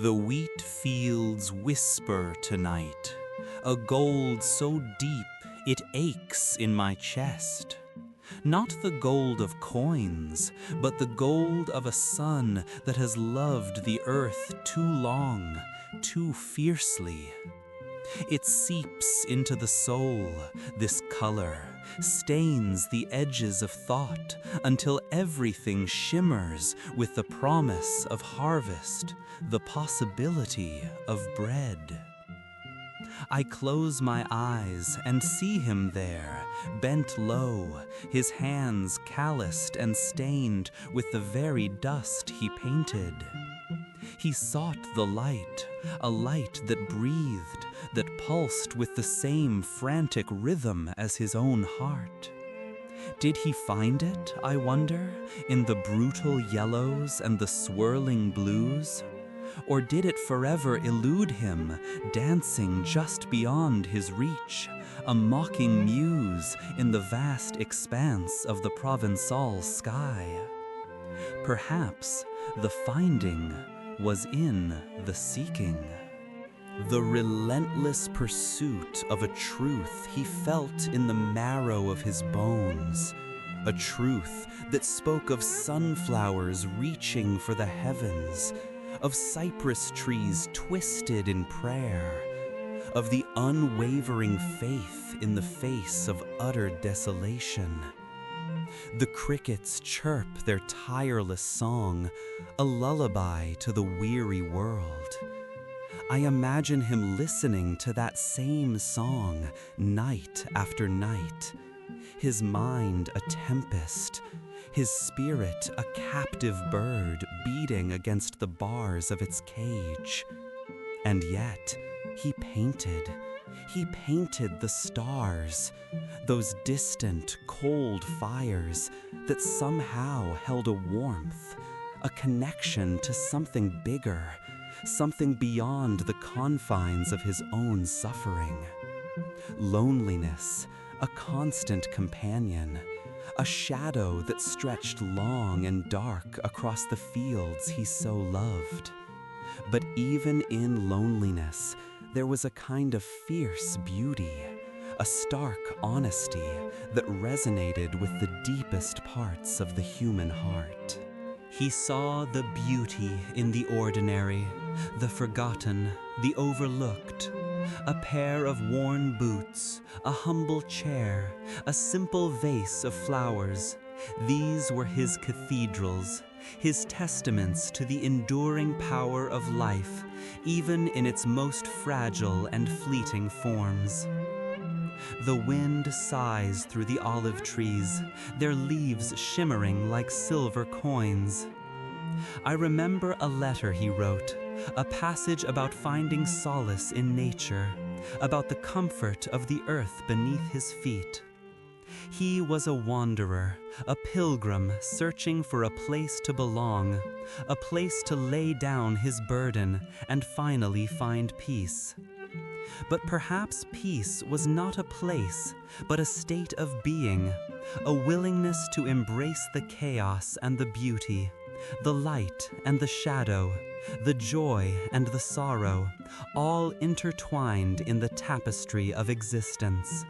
The wheat fields whisper tonight, a gold so deep it aches in my chest. Not the gold of coins, but the gold of a sun that has loved the earth too long, too fiercely. It seeps into the soul, this color, stains the edges of thought until everything shimmers with the promise of harvest, the possibility of bread. I close my eyes and see him there, bent low, his hands calloused and stained with the very dust he painted. He sought the light, a light that breathed, that pulsed with the same frantic rhythm as his own heart. Did he find it, I wonder, in the brutal yellows and the swirling blues? Or did it forever elude him, dancing just beyond his reach, a mocking muse in the vast expanse of the Provençal sky? Perhaps the finding was in the seeking. The relentless pursuit of a truth he felt in the marrow of his bones, a truth that spoke of sunflowers reaching for the heavens, of cypress trees twisted in prayer, of the unwavering faith in the face of utter desolation. The crickets chirp their tireless song, a lullaby to the weary world. I imagine him listening to that same song night after night, his mind a tempest, his spirit a captive bird beating against the bars of its cage. And yet, he painted the stars, those distant, cold fires that somehow held a warmth, a connection to something bigger, something beyond the confines of his own suffering. Loneliness, a constant companion, a shadow that stretched long and dark across the fields he so loved. But even in loneliness, there was a kind of fierce beauty, a stark honesty that resonated with the deepest parts of the human heart. He saw the beauty in the ordinary, the forgotten, the overlooked. A pair of worn boots, a humble chair, a simple vase of flowers. These were his cathedrals, his testaments to the enduring power of life, even in its most fragile and fleeting forms. The wind sighs through the olive trees, their leaves shimmering like silver coins. I remember a letter he wrote, a passage about finding solace in nature, about the comfort of the earth beneath his feet. He was a wanderer, a pilgrim searching for a place to belong, a place to lay down his burden and finally find peace. But perhaps peace was not a place, but a state of being, a willingness to embrace the chaos and the beauty, the light and the shadow, the joy and the sorrow, all intertwined in the tapestry of existence.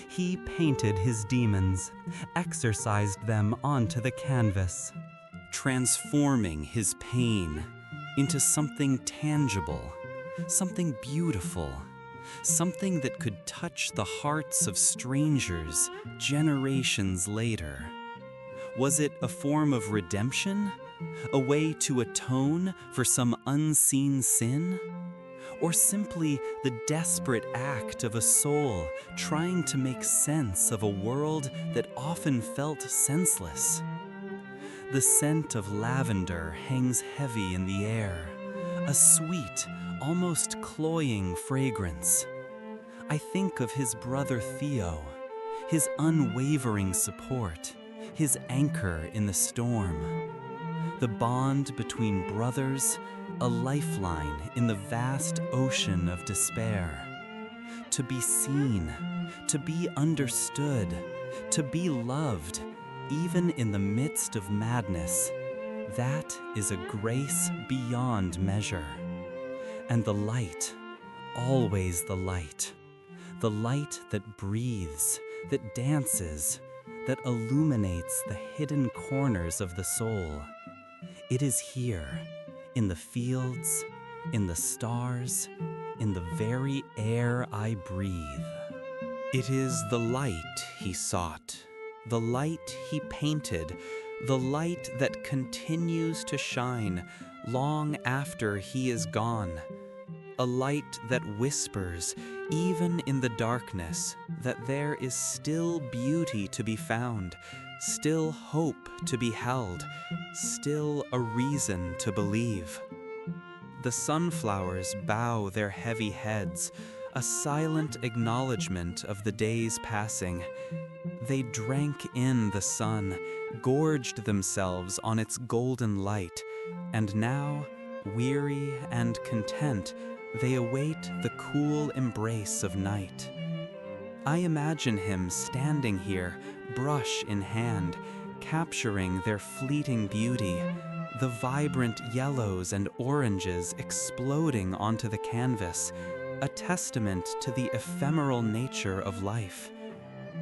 He painted his demons, exercised them onto the canvas, transforming his pain into something tangible, something beautiful, something that could touch the hearts of strangers generations later. Was it a form of redemption? A way to atone for some unseen sin? Or simply the desperate act of a soul trying to make sense of a world that often felt senseless? The scent of lavender hangs heavy in the air, a sweet, almost cloying fragrance. I think of his brother Theo, his unwavering support, his anchor in the storm. The bond between brothers, a lifeline in the vast ocean of despair. To be seen, to be understood, to be loved, even in the midst of madness, that is a grace beyond measure. And the light, always the light that breathes, that dances, that illuminates the hidden corners of the soul. It is here, in the fields, in the stars, in the very air I breathe. It is the light he sought, the light he painted, the light that continues to shine long after he is gone. A light that whispers, even in the darkness, that there is still beauty to be found, still hope to be held, still a reason to believe. The sunflowers bow their heavy heads, a silent acknowledgement of the days passing. They drank in the sun, gorged themselves on its golden light, and now, weary and content, they await the cool embrace of night. I imagine him standing here, brush in hand, capturing their fleeting beauty, the vibrant yellows and oranges exploding onto the canvas, a testament to the ephemeral nature of life.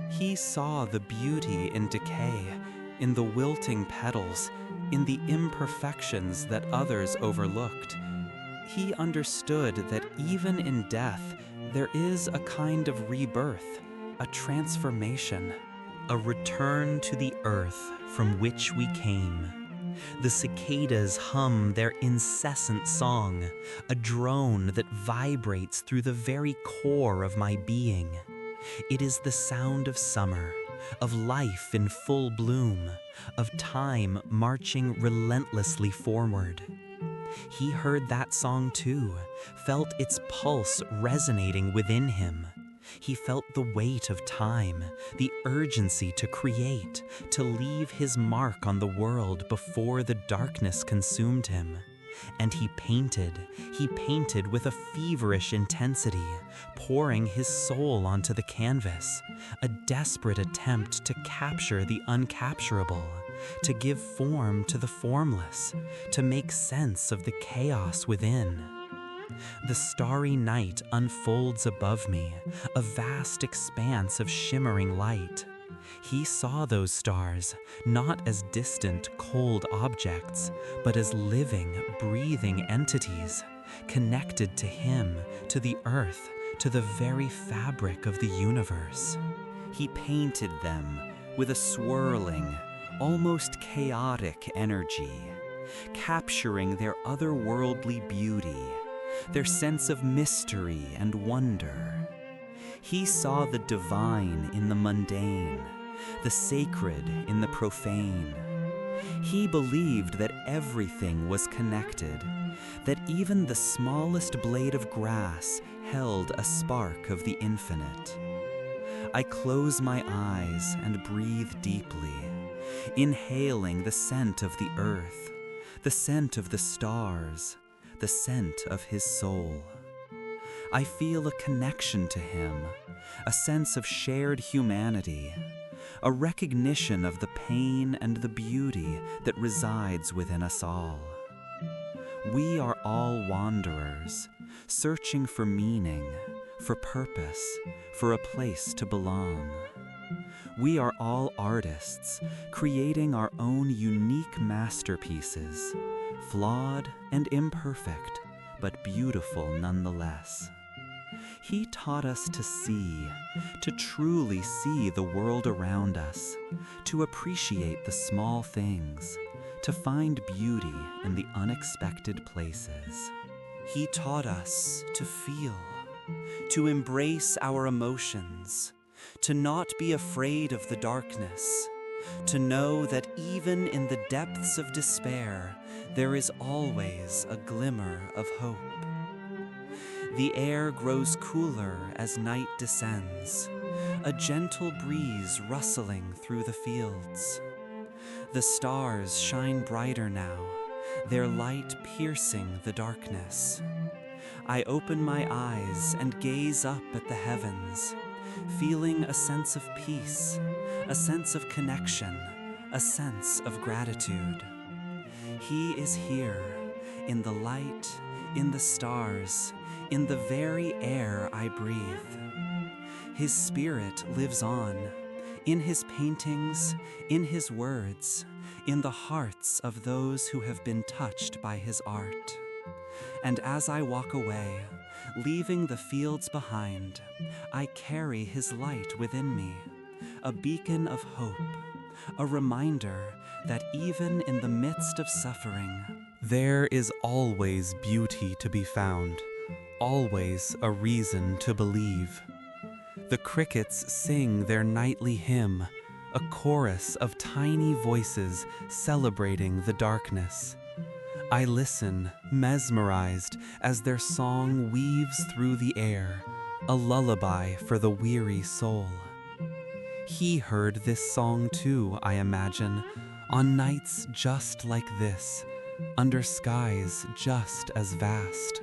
He saw the beauty in decay, in the wilting petals, in the imperfections that others overlooked. He understood that even in death, there is a kind of rebirth, a transformation, a return to the earth from which we came. The cicadas hum their incessant song, a drone that vibrates through the very core of my being. It is the sound of summer, of life in full bloom, of time marching relentlessly forward. He heard that song too, felt its pulse resonating within him. He felt the weight of time, the urgency to create, to leave his mark on the world before the darkness consumed him. And he painted with a feverish intensity, pouring his soul onto the canvas, a desperate attempt to capture the uncapturable, to give form to the formless, to make sense of the chaos within. The starry night unfolds above me, a vast expanse of shimmering light. He saw those stars not as distant, cold objects, but as living, breathing entities, connected to him, to the earth, to the very fabric of the universe. He painted them with a swirling, almost chaotic energy, capturing their otherworldly beauty, their sense of mystery and wonder. He saw the divine in the mundane, the sacred in the profane. He believed that everything was connected, that even the smallest blade of grass held a spark of the infinite. I close my eyes and breathe deeply, inhaling the scent of the earth, the scent of the stars, the scent of his soul. I feel a connection to him, a sense of shared humanity, a recognition of the pain and the beauty that resides within us all. We are all wanderers, searching for meaning, for purpose, for a place to belong. We are all artists, creating our own unique masterpieces, flawed and imperfect, but beautiful nonetheless. He taught us to see, to truly see the world around us, to appreciate the small things, to find beauty in the unexpected places. He taught us to feel, to embrace our emotions, to not be afraid of the darkness, to know that even in the depths of despair, there is always a glimmer of hope. The air grows cooler as night descends, a gentle breeze rustling through the fields. The stars shine brighter now, their light piercing the darkness. I open my eyes and gaze up at the heavens, feeling a sense of peace, a sense of connection, a sense of gratitude. He is here, in the light, in the stars, in the very air I breathe. His spirit lives on, in his paintings, in his words, in the hearts of those who have been touched by his art. And as I walk away, leaving the fields behind, I carry his light within me, a beacon of hope, a reminder that even in the midst of suffering, there is always beauty to be found, always a reason to believe. The crickets sing their nightly hymn, a chorus of tiny voices celebrating the darkness. I listen, mesmerized, as their song weaves through the air, a lullaby for the weary soul. He heard this song too, I imagine, on nights just like this, under skies just as vast.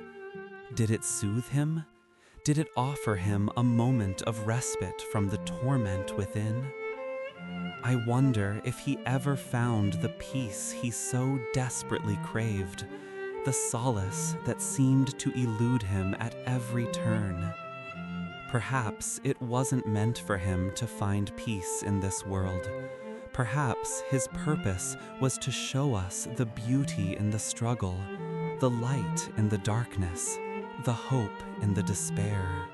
Did it soothe him? Did it offer him a moment of respite from the torment within? I wonder if he ever found the peace he so desperately craved, the solace that seemed to elude him at every turn. Perhaps it wasn't meant for him to find peace in this world. Perhaps his purpose was to show us the beauty in the struggle, the light in the darkness, the hope in the despair.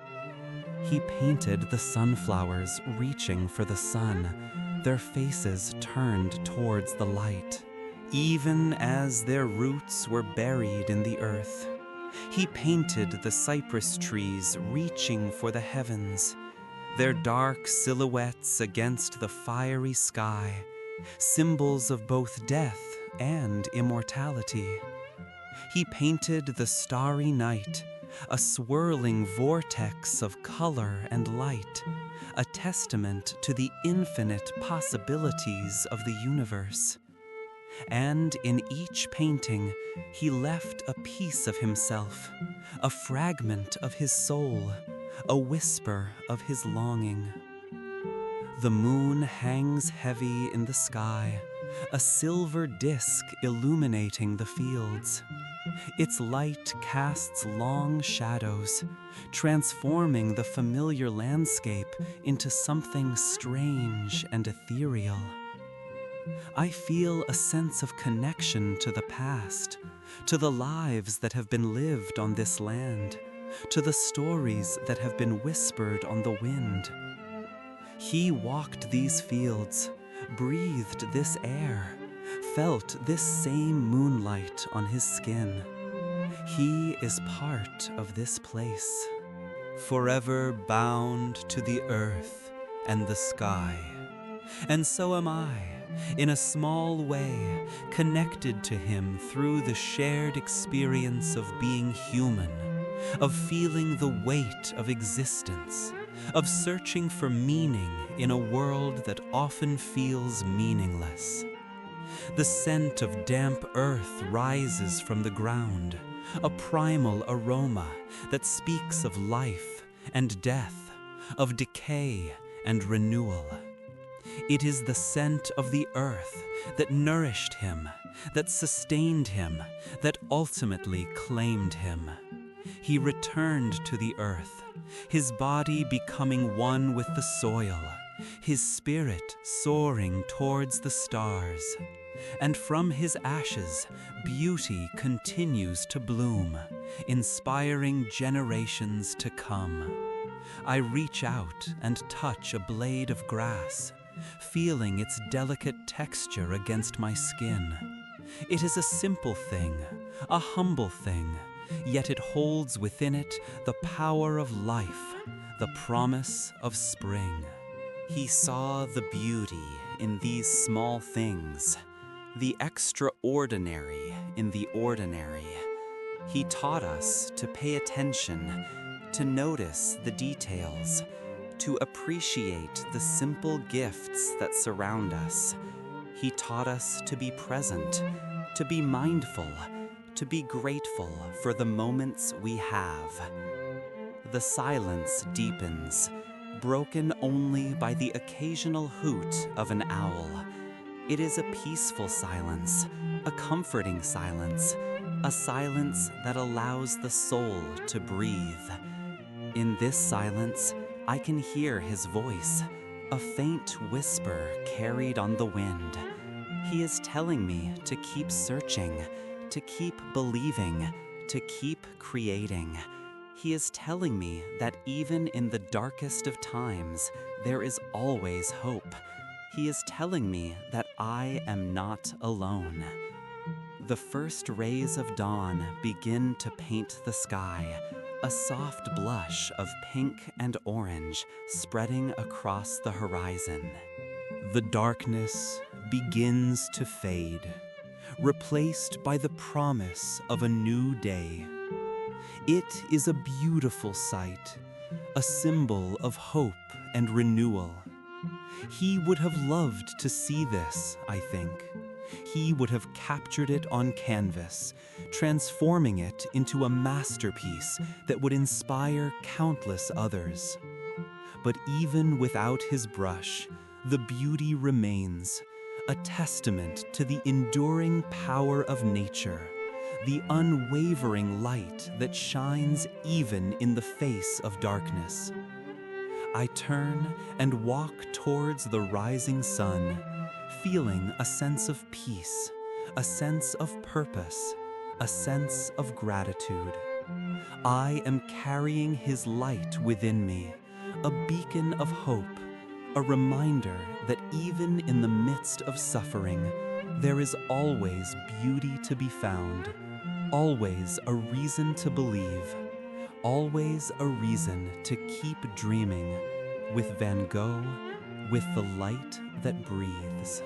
He painted the sunflowers reaching for the sun, their faces turned towards the light, even as their roots were buried in the earth. He painted the cypress trees reaching for the heavens, their dark silhouettes against the fiery sky, symbols of both death and immortality. He painted the starry night, a swirling vortex of color and light, a testament to the infinite possibilities of the universe. And in each painting, he left a piece of himself, a fragment of his soul, a whisper of his longing. The moon hangs heavy in the sky, a silver disk illuminating the fields. Its light casts long shadows, transforming the familiar landscape into something strange and ethereal. I feel a sense of connection to the past, to the lives that have been lived on this land, to the stories that have been whispered on the wind. He walked these fields, breathed this air, felt this same moonlight on his skin. He is part of this place, forever bound to the earth and the sky. And so am I, in a small way, connected to him through the shared experience of being human, of feeling the weight of existence, of searching for meaning in a world that often feels meaningless. The scent of damp earth rises from the ground, a primal aroma that speaks of life and death, of decay and renewal. It is the scent of the earth that nourished him, that sustained him, that ultimately claimed him. He returned to the earth, his body becoming one with the soil, his spirit soaring towards the stars. And from his ashes, beauty continues to bloom, inspiring generations to come. I reach out and touch a blade of grass, feeling its delicate texture against my skin. It is a simple thing, a humble thing, yet it holds within it the power of life, the promise of spring. He saw the beauty in these small things, the extraordinary in the ordinary. He taught us to pay attention, to notice the details, to appreciate the simple gifts that surround us. He taught us to be present, to be mindful, to be grateful for the moments we have. The silence deepens, broken only by the occasional hoot of an owl. It is a peaceful silence, a comforting silence, a silence that allows the soul to breathe. In this silence, I can hear his voice, a faint whisper carried on the wind. He is telling me to keep searching, to keep believing, to keep creating. He is telling me that even in the darkest of times, there is always hope. He is telling me that I am not alone. The first rays of dawn begin to paint the sky, a soft blush of pink and orange spreading across the horizon. The darkness begins to fade, replaced by the promise of a new day. It is a beautiful sight, a symbol of hope and renewal. He would have loved to see this, I think. He would have captured it on canvas, transforming it into a masterpiece that would inspire countless others. But even without his brush, the beauty remains, a testament to the enduring power of nature, the unwavering light that shines even in the face of darkness. I turn and walk towards the rising sun, feeling a sense of peace, a sense of purpose, a sense of gratitude. I am carrying his light within me, a beacon of hope, a reminder that even in the midst of suffering, there is always beauty to be found, always a reason to believe, always a reason to keep dreaming, with Van Gogh, with the light that breathes.